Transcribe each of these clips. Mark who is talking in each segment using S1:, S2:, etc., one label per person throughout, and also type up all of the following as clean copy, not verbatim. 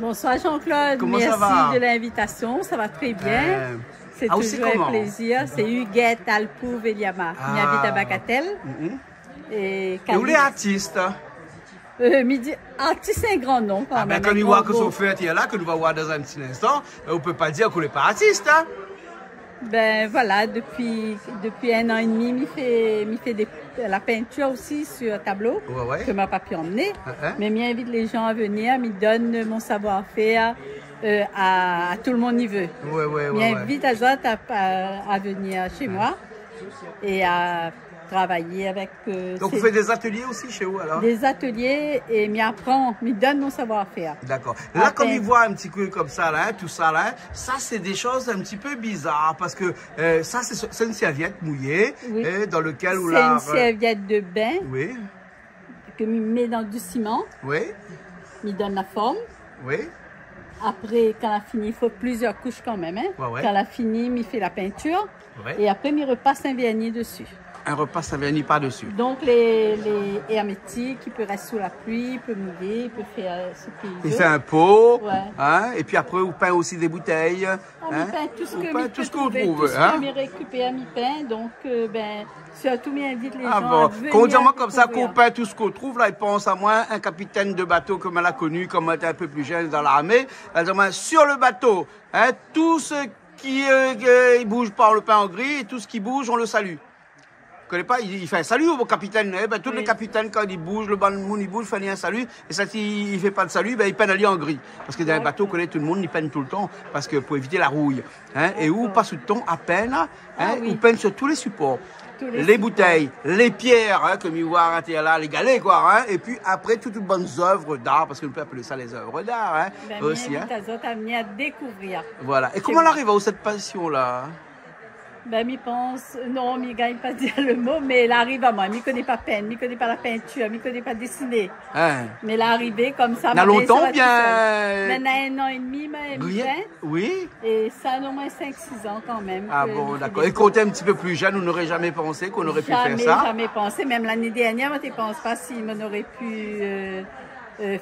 S1: Bonsoir Jean-Claude, merci de l'invitation, ça va très bien. C'est toujours un plaisir. C'est Huguette Alpou Veliama. Il habite à Bacatel.
S2: Et où les artistes?
S1: Artiste, c'est un grand nom.
S2: Quand on voit que son fête est là, que nous allons voir dans un petit instant, on ne peut pas dire qu'on n'est pas artiste. Hein?
S1: Ben voilà, depuis 1 an et demi, il fait la peinture aussi sur tableau que ma papi a emmené. Mais m'invite les gens à venir, me donne mon savoir-faire à tout le monde y veut. M'invite à venir chez moi et à travailler avec...
S2: Donc vous faites des ateliers aussi chez vous alors?
S1: Des ateliers et me donne mon savoir-faire.
S2: D'accord. Là, comme ils voient un petit peu comme ça, là, tout ça, là, ça c'est des choses un petit peu bizarres parce que ça c'est une serviette mouillée dans lequel...
S1: C'est une serviette de bain que je mets dans du ciment. Me donne la forme. Après, quand elle a fini, il faut plusieurs couches quand même. Hein? Quand elle a fini, il fait la peinture. Et après, il repasse un vernis dessus.
S2: Un repas, ça vient par-dessus.
S1: Donc, les hermétiques, il peut rester sous la pluie, il peut mouiller, il peut faire ce qu'il veut.
S2: Il fait un pot, hein, et puis après, on peint aussi des bouteilles.
S1: On peint tout ce qu'on trouve. Tout ce qu'on récupère, on peint. Donc, surtout, j'invite les gens à venir.
S2: Quand on dit moi comme ça, qu'on peint tout ce qu'on trouve, là, il pense à moi, un capitaine de bateau comme elle a connu, comme elle était un peu plus jeune dans l'armée. Elle dit, sur le bateau, hein, tout ce qui bouge pas, on le peint en gris, et tout ce qui bouge, on le salue. Pas, il fait un salut au capitaine. Tous les capitaines, quand ils bougent, le monde il bouge, il fait un salut. Et ça, s'il ne fait pas de salut, il peine à aller en gris. Parce que dans un bateau, tout le monde, il peine tout le temps. Parce que pour éviter la rouille. Hein, et où passe le temps à peine, on peine sur tous les supports. Les bouteilles, les pierres, hein, comme il voit là, les galets, quoi. Hein, et puis après, toutes les bonnes œuvres d'art, parce qu'on peut appeler ça les œuvres d'art. Hein, aussi.
S1: Hein. À venir découvrir.
S2: Voilà. Et comment elle arrive à cette passion-là?
S1: Ben, je pense, non, je ne gagne pas dire le mot, mais elle arrive à moi. Je ne connais pas peine, je ne connais pas la peinture, je ne connais pas dessiner. Mais elle est arrivée comme ça.
S2: Il y a longtemps, bien.
S1: Maintenant, 1 an et demi,
S2: oui.
S1: Et ça, au moins 5-6 ans quand même.
S2: Ah bon, d'accord. Et quand on était un petit peu plus jeune, on n'aurait jamais pensé qu'on aurait pu faire ça?
S1: Jamais pensé. Même l'année dernière, je ne pense pas si on aurait pu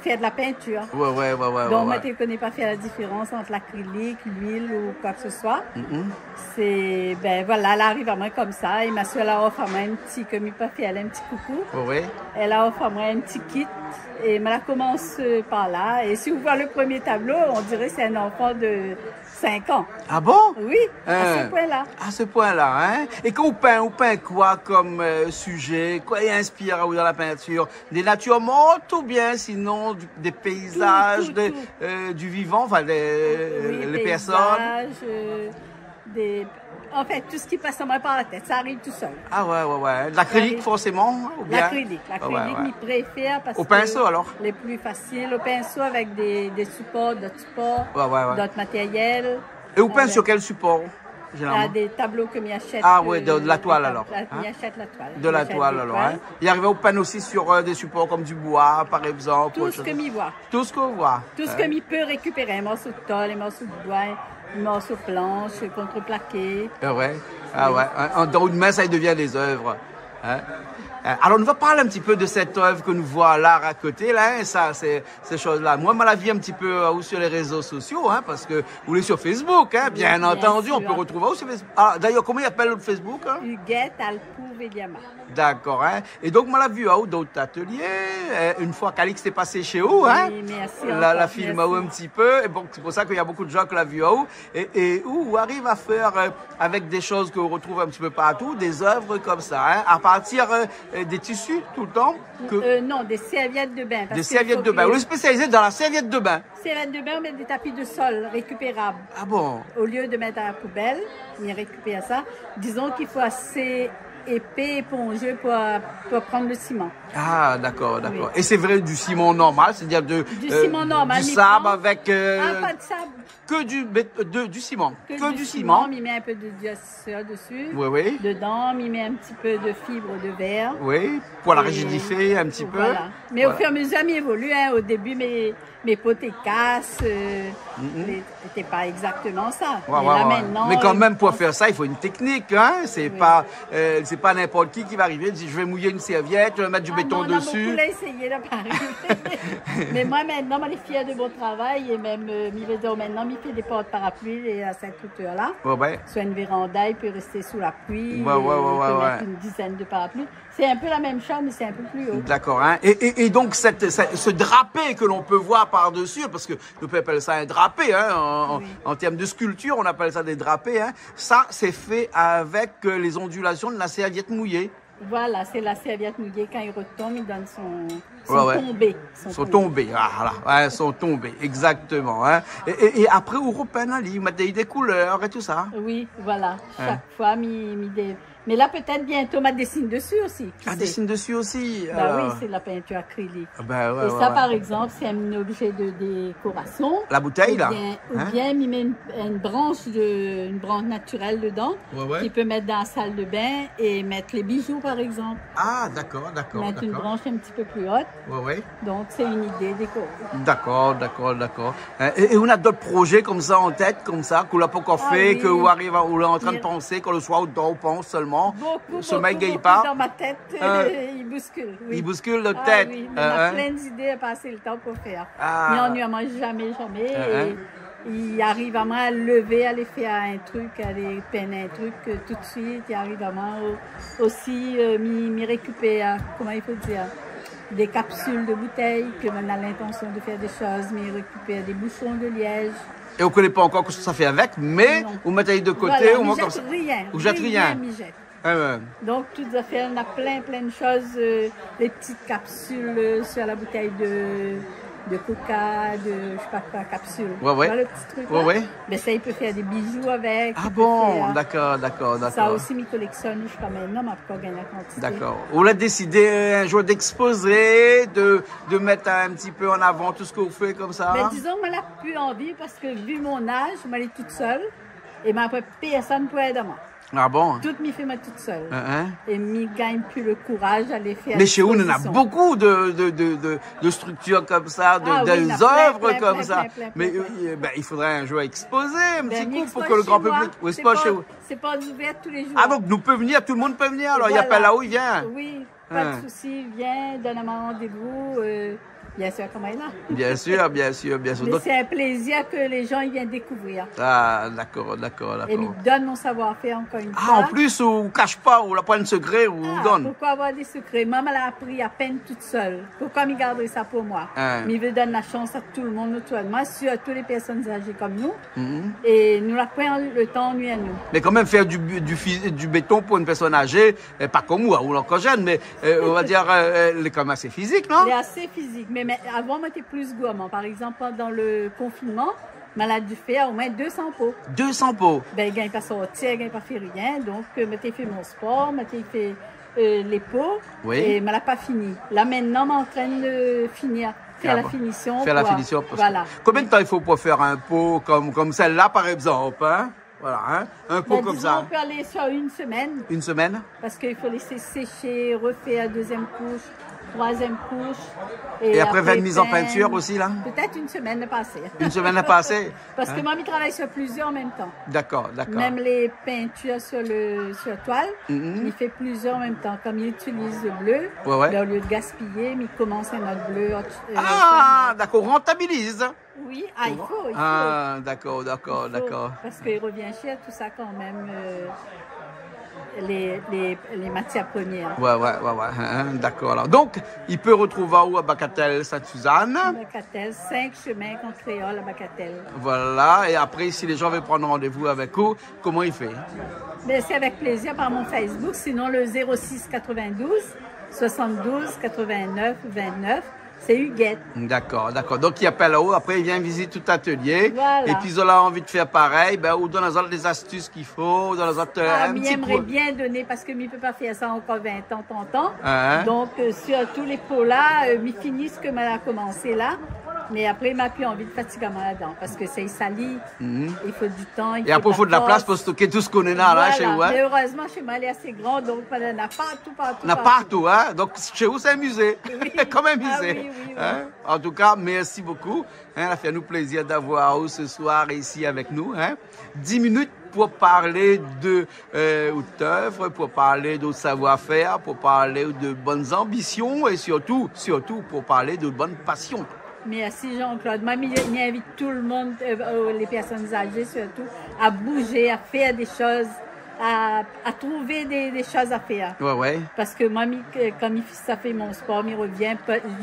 S1: faire de la peinture. Donc, je ne connais pas faire la différence entre l'acrylique, l'huile ou quoi que ce soit. C'est, ben voilà, elle arrive à moi comme ça. Et ma soeur, elle a offert à moi un petit, comme il pas fait, elle a un petit coucou. Elle a offert à moi un petit kit. Et elle commence par là. Et si vous voyez le premier tableau, on dirait que c'est un enfant de 5 ans.
S2: Ah bon?
S1: Oui, à ce point-là.
S2: À ce point-là, hein? Et quand on peint quoi comme sujet? Quoi inspire à vous dans la peinture? Des natures mortes ou bien sinon des paysages, du vivant, enfin les personnes?
S1: En fait, tout ce qui passe à moi par la tête, ça arrive tout seul.
S2: Ah ouais. L'acrylique forcément?
S1: L'acrylique, je préfère parce que...
S2: Au pinceau alors?
S1: Les plus faciles, au pinceau avec des supports, d'autres supports, d'autres matériels.
S2: Et vous peint sur quel support?
S1: Il y a des tableaux que m'y achète.
S2: Ah oui, de la toile alors.
S1: M'y achète la toile.
S2: De la toile alors. Hein? Il arrive au peindre aussi sur des supports comme du bois par exemple.
S1: Tout ce que m'y voit.
S2: Tout ce qu'on voit.
S1: Tout ce que m'y peut récupérer. Un morceau de tôle, un morceau de bois, un morceau de planche, contreplaqué.
S2: Dans une main, ça devient des œuvres. Hein? Alors, on va parler un petit peu de cette œuvre que nous voit là à côté, là, ça, ces choses-là. Moi, ma vie un petit peu sur les réseaux sociaux, hein, parce que vous êtes sur Facebook, hein, bien entendu, on peut retrouver aussi sur Facebook. Ah, d'ailleurs, comment il appelle le Facebook? Hein?
S1: Huguette Alpou Veliama.
S2: D'accord, hein. Et donc, moi, la vue à d'autres ateliers, une fois qu'Alix est passé chez vous, hein.
S1: Oui, merci.
S2: La film un petit peu, et bon, c'est pour ça qu'il y a beaucoup de gens qui la vue à et où arrive à faire, avec des choses qu'on retrouve un petit peu partout, des œuvres comme ça, hein, à partir des tissus tout le temps?
S1: Non, des serviettes de bain.
S2: Des serviettes de bain. On est spécialisé dans la serviette de bain.
S1: Serviettes de bain, on met des tapis de sol récupérables.
S2: Ah bon?
S1: Au lieu de mettre à la poubelle, on récupère ça. Disons qu'il faut assez épais, épongeux pour prendre le ciment.
S2: Ah, d'accord. Et c'est vrai du ciment normal, c'est-à-dire du
S1: ciment normal,
S2: du sable avec...
S1: pas de sable.
S2: Que du ciment.
S1: Que du ciment. On met un peu de diaspora dessus.
S2: Oui.
S1: Dedans, on met un petit peu de fibre de verre.
S2: Oui, pour la rigidifier un petit peu.
S1: Mais au fur et à mesure, il évolue. Hein. Au début, mes potes cassent. C'était pas exactement ça.
S2: Mais quand même, pour faire ça, il faut une technique. Hein. C'est pas pas n'importe qui va arriver, dit je vais mouiller une serviette, je vais mettre du béton dessus.
S1: On a essayé là, pas arriver. Mais moi maintenant, je suis fière de mon travail et même, maintenant, je fais des porte-parapluies et à cette hauteur-là. Sur une véranda, il peut rester sous la pluie, il peut mettre une dizaine de parapluies. C'est un peu la même chose, mais c'est un peu plus haut.
S2: D'accord. Hein? Et donc, ce drapé que l'on peut voir par-dessus, parce que nous pouvons appeler ça un drapé, hein, en termes de sculpture, on appelle ça des drapés. Hein. Ça, c'est fait avec les ondulations de la serviette mouillée.
S1: Voilà, c'est la serviette mouillée. Quand il retombe, il donne son tombé.
S2: Son tombé, voilà. Son tombé, exactement. Hein. Et après, au repeint, il met des couleurs et tout ça.
S1: Oui, voilà. Chaque fois, mais là, peut-être bientôt, on dessine dessus aussi.
S2: Dessine dessus aussi.
S1: Oui, c'est la peinture acrylique. Et ça, par exemple, c'est un objet de décoration.
S2: La bouteille, là.
S1: Ou bien, il met une branche naturelle dedans, qu'il peut mettre dans la salle de bain et mettre les bijoux, par exemple.
S2: Ah, d'accord.
S1: Mettre une branche un petit peu plus haute. Donc, c'est une idée déco.
S2: D'accord. Et on a d'autres projets comme ça en tête, comme ça, qu'on n'a pas encore fait, que vous arrivez, on est en train de penser, qu'on le soit on pense seulement.
S1: Beaucoup dans ma tête, il bouscule. Oui.
S2: Il bouscule notre tête.
S1: Oui, mais on a plein d'idées à passer le temps pour faire. Mais on n'y a jamais. Et il arrive vraiment à lever, à aller faire un truc, à aller peindre un truc tout de suite. Il arrive vraiment aussi m'y récupérer, comment il faut dire, des capsules de bouteilles, que on a l'intention de faire des choses, m'y récupérer des bouchons de liège.
S2: Et on ne connaît pas encore ce que ça fait avec, mais vous mettez de côté,
S1: au moins comme ça.
S2: Vous jetez rien.
S1: Donc, toutes affaires, on a plein de choses, des petites capsules sur la bouteille de coca, de je sais pas quoi, capsule.
S2: Voilà
S1: le petit truc là. Mais ça, il peut faire des bijoux avec.
S2: Ah bon, d'accord.
S1: Ça aussi, me collectionne jusqu'à maintenant, mais pas gagner la quantité.
S2: D'accord. On a décidé un jour d'exposer, de mettre un petit peu en avant tout ce que vous faites comme ça.
S1: Mais disons, on n'a plus envie parce que vu mon âge, je m'allais toute seule et après personne ne pouvait aider moi.
S2: Ah bon?
S1: Tout m'y fait moi toute seule. Et m'y gagne plus le courage d'aller faire.
S2: Mais chez vous, on en a beaucoup de structures comme ça, des œuvres comme ça. Mais il faudrait un jour exposer un petit coup pour que le grand public.
S1: Oui, c'est pas chez vous. C'est pas ouvert tous les jours.
S2: Ah donc nous peut venir, tout le monde peut venir. Alors il appelle là où il vient.
S1: Oui, pas de souci, viens, donne-moi un rendez-vous. Bien sûr, comment il est là.
S2: Bien sûr.
S1: Mais donc, c'est un plaisir que les gens ils viennent découvrir.
S2: Ah, d'accord.
S1: Et ils me donnent mon savoir-faire encore une fois.
S2: En plus, on ne cache pas, on n'a pas de secret, on vous donne.
S1: Pourquoi avoir des secrets? Maman l'a appris à peine toute seule. Pourquoi me garder ça pour moi? Mais il veut donner la chance à tout le monde autour de moi, surtout les personnes âgées comme nous. Et nous la prenons le temps, lui et nous.
S2: Mais quand même, faire du béton pour une personne âgée, pas comme moi, ou encore jeune, mais on va dire, elle est quand même assez physique, non?
S1: Elle est assez physique, mais avant, on était plus gourmand. Par exemple, pendant le confinement, on du faire au moins 200 pots.
S2: 200 pots?
S1: Ben, il n'a pas sorti, il n'a pas fait rien. Donc, j'ai fait mon sport, j'ai fait les pots. Et je n'ai pas fini. Là, maintenant, je suis en train de finir. Faire la finition.
S2: Faire la finition.
S1: Voilà.
S2: Combien de temps il faut pour faire un pot comme celle-là, par exemple, hein? Voilà, hein? Un pot comme ça.
S1: On peut aller sur une semaine.
S2: Une semaine?
S1: Parce qu'il faut laisser sécher, refaire la deuxième couche. Troisième couche.
S2: Et après, faire une mise en peinture aussi, là?
S1: Peut-être une semaine passée.
S2: Une semaine passée?
S1: Parce que moi, je travaille sur plusieurs en même temps.
S2: D'accord.
S1: Même les peintures sur la toile, il fait plusieurs en même temps. Comme il utilise le bleu, au lieu de gaspiller, il commence un autre bleu.
S2: D'accord, rentabilise.
S1: Oui, il faut.
S2: Ah, d'accord.
S1: Parce qu'il revient cher tout ça quand même. Les matières premières.
S2: Ouais. D'accord. Alors, donc, il peut retrouver où à Bacatel, Sainte-Suzanne?
S1: Bacatel, 5 chemins contre Créole à Bacatel.
S2: Voilà. Et après, si les gens veulent prendre rendez-vous avec vous, comment il fait?
S1: C'est avec plaisir par mon Facebook. Sinon, le 06 92 72 89 29. C'est Huguette.
S2: D'accord. Donc, il appelle là-haut, après, il vient visiter tout l'atelier.
S1: Voilà.
S2: Et puis, ils ont envie de faire pareil, ou dans les autres des astuces qu'il faut, dans les autres...
S1: J'aimerais bien donner, parce que je ne peux pas faire ça encore 20 ans, 30 ans. Donc, sur tous les pots-là, je finis ce que m'a commencé là. Mais après, il m'a plus envie de fatiguer là-dedans, parce que c'est sali, il faut du temps.
S2: Et après, il faut de la place pour stocker tout ce qu'on est là, chez vous.
S1: Mais heureusement, chez moi, elle est assez grande, donc il y en a partout.
S2: Il y en a partout, hein. Donc, chez vous, c'est un musée.
S1: Oui.
S2: Comme un musée.
S1: Oui.
S2: En tout cas, merci beaucoup. Ça fait nous plaisir d'avoir vous ce soir ici avec nous. 10 minutes pour parler de œuvres, pour parler de savoir-faire, pour parler de bonnes ambitions et surtout pour parler de bonnes passions.
S1: Merci Jean-Claude. Moi, j'invite tout le monde, les personnes âgées surtout, à bouger, à faire des choses, à trouver des choses à faire.
S2: Ouais.
S1: Parce que moi, quand ça fait mon sport, il revient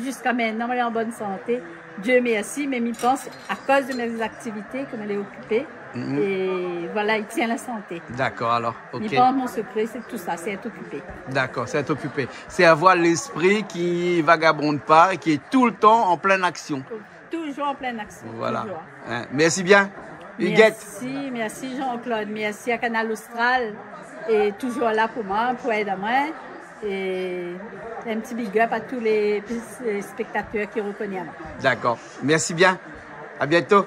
S1: jusqu'à maintenant, elle est en bonne santé. Dieu merci, mais il pense à cause de mes activités, comme elle est occupée. Et voilà, il tient la santé.
S2: D'accord, alors, ok.
S1: Il pense mon secret, c'est tout ça, c'est être occupé.
S2: D'accord, c'est être occupé. C'est avoir l'esprit qui vagabonde pas et qui est tout le temps en pleine action.
S1: Toujours en pleine action.
S2: Voilà. Merci bien, Huguette.
S1: Merci Jean-Claude. Merci à Canal Austral. Et toujours là pour moi, pour aider moi. Et un petit big up à tous les spectateurs qui reconnaissent.
S2: D'accord. Merci bien. À bientôt.